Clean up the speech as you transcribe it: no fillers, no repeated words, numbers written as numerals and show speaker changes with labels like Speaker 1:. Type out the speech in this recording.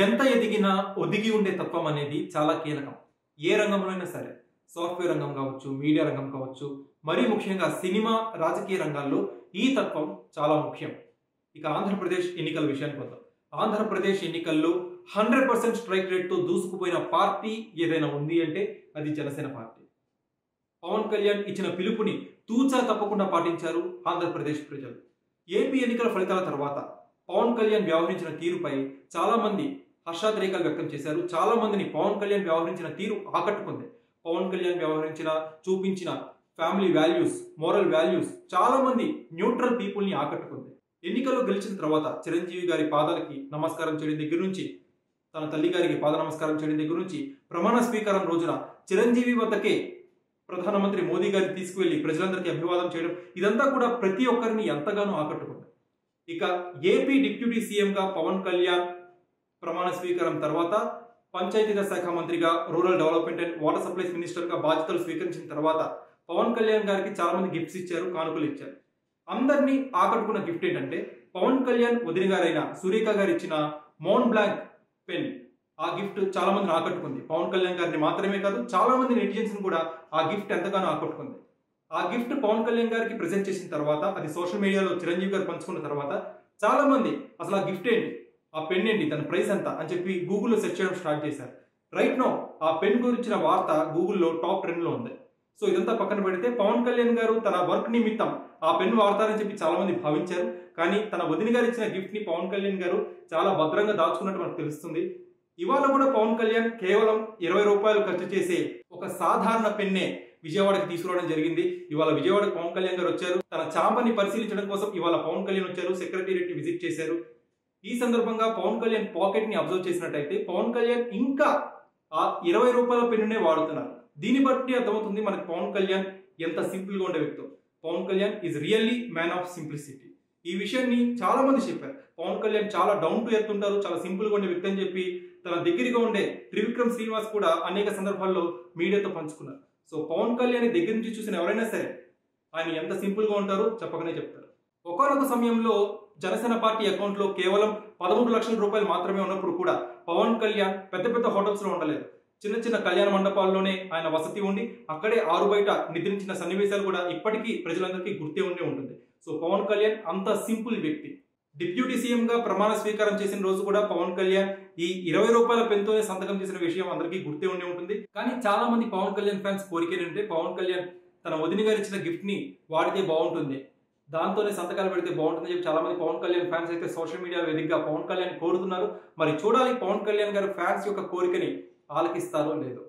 Speaker 1: ఎంత ఎదిగినా ఒదిగి ఉండే తత్వం అనేది చాలా కీలకం. ఏ రంగంలో అయినా సరే, సాఫ్ట్‌వేర్ రంగం కావచ్చు, మీడియా రంగం కావచ్చు, మరీ ముఖ్యంగా సినిమా, రాజకీయ రంగాల్లో ఈ తత్వం చాలా ముఖ్యం. ఇక ఆంధ్రప్రదేశ్ ఎన్నికల విషయానికి వద్దాం. ఆంధ్రప్రదేశ్ ఎన్నికల్లో 100% స్ట్రైక్ రేట్‌తో దూసుకుపోయిన పార్టీ ఏదైనా ఉంది అంటే అది జనసేన పార్టీ. పవన్ కళ్యాణ్ ఇచ్చిన పిలుపుని తూచా తప్పకుండా పాటించారు ఆంధ్రప్రదేశ్ ప్రజలు. ఏపీ ఎన్నికల ఫలితాల తర్వాత పవన్ కళ్యాణ్ వ్యవహరించిన తీరుపై చాలా మంది హర్షాతిరేకాలు వ్యక్తం చేశారు. చాలా మందిని పవన్ కళ్యాణ్ వ్యవహరించిన తీరు ఆకట్టుకుంది. పవన్ కళ్యాణ్ చూపించిన ఫ్యామిలీ వాల్యూస్, మోరల్ వాల్యూస్ చాలా మంది న్యూట్రల్ పీపుల్ని ఆకట్టుకుంది. ఎన్నికల్లో గెలిచిన తర్వాత చిరంజీవి గారి పాదాలకి నమస్కారం చేయడం దగ్గర నుంచి, తన తల్లి గారికి పాద నమస్కారం చేయడం దగ్గర నుంచి, ప్రమాణ స్వీకారం రోజున చిరంజీవి వద్దకే ప్రధానమంత్రి మోదీ గారిని తీసుకువెళ్లి ప్రజలందరికీ అభివాదం చేయడం, ఇదంతా కూడా ప్రతి ఒక్కరిని ఎంతగానో ఆకట్టుకుంది. ఇక ఏపీ డిప్యూటీ సీఎంగా పవన్ కళ్యాణ్ ప్రమాణ స్వీకారం తర్వాత పంచాయతీరాజ్ శాఖ మంత్రిగా, rural development and water supplies మినిస్టర్గా బాధ్యతలు స్వీకరించిన తర్వాత పవన్ కళ్యాణ్ గారికి చాలా మంది గిఫ్ట్స్ ఇచ్చారు, కానుకలు ఇచ్చారు. అందరినీ ఆకట్టుకున్న గిఫ్ట్ ఏంటంటే పవన్ కళ్యాణ్ వదిన గారైన సురేఖ గారు ఇచ్చిన మోన్ బ్లాంక్ పెన్. ఆ గిఫ్ట్ చాలా మందిని ఆకట్టుకుంది. పవన్ కళ్యాణ్ గారిని మాత్రమే కాదు, చాలా మంది నెటిజన్స్ కూడా ఆ గిఫ్ట్ ఎంతగానో ఆకట్టుకుంది. ఆ గిఫ్ట్ పవన్ కళ్యాణ్ గారికి ప్రెజెంట్ చేసిన తర్వాత, అది సోషల్ మీడియాలో చిరంజీవి గారు పంచుకున్న తర్వాత చాలా మంది అసలు ఆ గిఫ్ట్ ఏంటి, ఆ పెన్ ఏంటి, దాని ప్రైస్ ఎంత అని చెప్పి గూగుల్లో సెర్చ్ చేయడం స్టార్ట్ చేశారు. రైట్ నో ఆ పెన్ గురించిన వార్త గూగుల్లో టాప్ 10లో ఉంది. సో ఇదంతా పక్కన పెడితే పవన్ కళ్యాణ్ గారు తన వర్క్ నిమిత్తం ఆ పెన్ వాడతారని చెప్పి చాలా మంది భావించారు. కానీ తన వదిన గారు ఇచ్చిన గిఫ్ట్ ని పవన్ కళ్యాణ్ గారు చాలా భద్రంగా దాచుకున్నట్టు మనకు తెలుస్తుంది. ఇవాళ కూడా పవన్ కళ్యాణ్ కేవలం 20 రూపాయలు ఖర్చు చేసే ఒక సాధారణ పెన్నే విజయవాడకి తీసుకురావడం జరిగింది. ఇవాళ విజయవాడకు పవన్ కళ్యాణ్ గారు వచ్చారు. తన ఛాంబర్ని పరిశీలించడం కోసం ఇవాళ పవన్ కళ్యాణ్ వచ్చారు. సెక్రటేరియట్ ని విజిట్ చేశారు. ఈ సందర్భంగా పవన్ కళ్యాణ్ పాకెట్ ని అబ్జర్వ్ చేసినట్టయితే పవన్ కళ్యాణ్ ఇంకా ఆ 20 రూపాయల పెన్నునే వాడుతున్నారు. దీన్ని బట్టి అర్థమవుతుంది మనకి పవన్ కళ్యాణ్ ఎంత సింపుల్ గా ఉండే వ్యక్తి. Pawan Kalyan is really man of simplicity. ఈ విషయాన్ని చాలా మంది చెప్పారు. పవన్ కళ్యాణ్ చాలా డౌన్ టు ఎర్త్ ఉంటారు, చాలా సింపుల్ గా ఉండే వ్యక్తి అని చెప్పి తన దగ్గరగా ఉండే త్రివిక్రమ్ శ్రీనివాస్ కూడా అనేక సందర్భాల్లో మీడియాతో పంచుకున్నారు. సో పవన్ కళ్యాణ్ దగ్గర నుంచి చూసిన ఎవరైనా సరే ఆయన ఎంత సింపుల్ గా ఉంటారో చెప్పకనే చెప్తారు. ఒకనొక సమయంలో జనసేన పార్టీ అకౌంట్ లో కేవలం 13 లక్షల రూపాయలు మాత్రమే ఉన్నప్పుడు కూడా పవన్ కళ్యాణ్ పెద్ద పెద్ద హోటల్స్ లో ఉండలేదు. చిన్న చిన్న కళ్యాణ మండపాల్లోనే ఆయన వసతి ఉండి అక్కడే ఆరు బయట నిద్రించిన సన్నివేశాలు కూడా ఇప్పటికీ ప్రజలందరికీ గుర్తే ఉండే ఉంటుంది. సో పవన్ కళ్యాణ్ అంత సింపుల్ వ్యక్తి. డిప్యూటీ సీఎం గా ప్రమాణ స్వీకారం చేసిన రోజు కూడా పవన్ కళ్యాణ్ ఈ 20 రూపాయల పెన్తోనే సంతకం చేసిన విషయం అందరికీ గుర్తే ఉండే ఉంటుంది. కానీ చాలా మంది పవన్ కళ్యాణ్ ఫ్యాన్స్ కోరిక ఏంటంటే పవన్ కళ్యాణ్ తన వదిన గారు ఇచ్చిన గిఫ్ట్ ని వాడితే బాగుంటుంది, దాంతోనే సంతకాలు పెడితే బాగుంటుందని చెప్పి చాలా మంది పవన్ కళ్యాణ్ ఫ్యాన్స్ అయితే సోషల్ మీడియా వేదికగా పవన్ కళ్యాణ్ కోరుతున్నారు. మరి చూడాలి పవన్ కళ్యాణ్ గారు ఫ్యాన్స్ యొక్క కోరికని ఆలకిస్తారో లేదో.